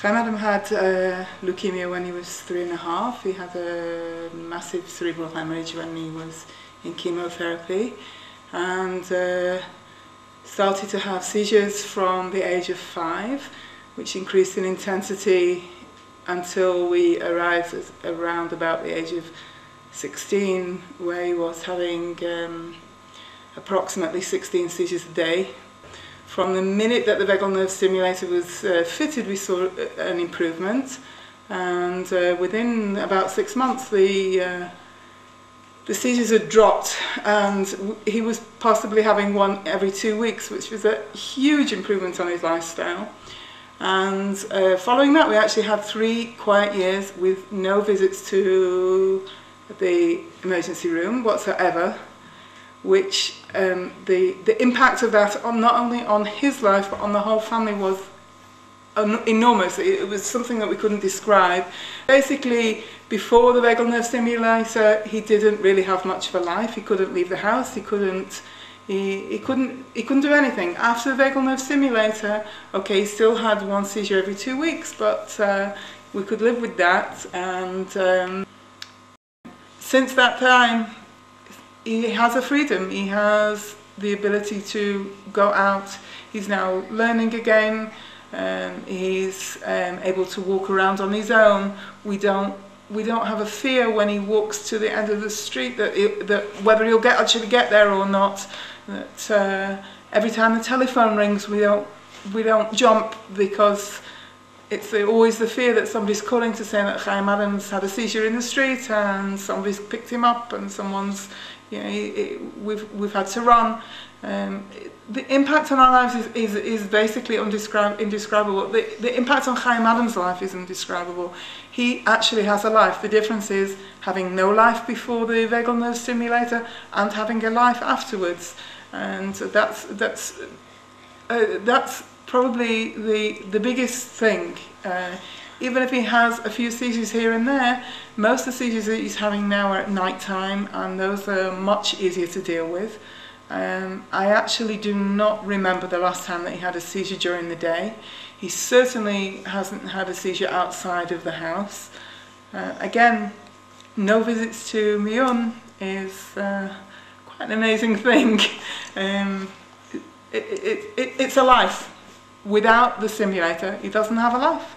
Adam had leukemia when he was 3.5. He had a massive cerebral hemorrhage when he was in chemotherapy, and started to have seizures from the age of 5, which increased in intensity until we arrived at around about the age of 16, where he was having approximately 16 seizures a day. From the minute that the vagal nerve stimulator was fitted, we saw an improvement, and within about 6 months the seizures had dropped, and he was possibly having one every 2 weeks, which was a huge improvement on his lifestyle. And following that, we actually had 3 quiet years with no visits to the emergency room whatsoever, which the impact of that on not only on his life but on the whole family was enormous. It was something that we couldn't describe. Basically, before the vagal nerve stimulator, he didn't really have much of a life. He couldn't leave the house. He couldn't do anything. After the vagal nerve stimulator, okay, he still had 1 seizure every 2 weeks, but we could live with that. And since that time, he has a freedom. He has the ability to go out. He's now learning again. He's able to walk around on his own. We don't have a fear when he walks to the end of the street that whether he'll actually get there or not. That every time the telephone rings, we don't jump, because it's always the fear that somebody's calling to say that Chaim Adam's had a seizure in the street and somebody's picked him up and someone's, we've had to run. The impact on our lives is basically indescribable. The impact on Chaim Adam's life is indescribable. He actually has a life. The difference is having no life before the vagal nerve stimulator and having a life afterwards. And that's probably the biggest thing. Even if he has a few seizures here and there, most of the seizures that he's having now are at night time, and those are much easier to deal with. I actually do not remember the last time that he had a seizure during the day. He certainly hasn't had a seizure outside of the house. Again, no visits to Miyun is quite an amazing thing. It's a life. Without the stimulator, he doesn't have a life.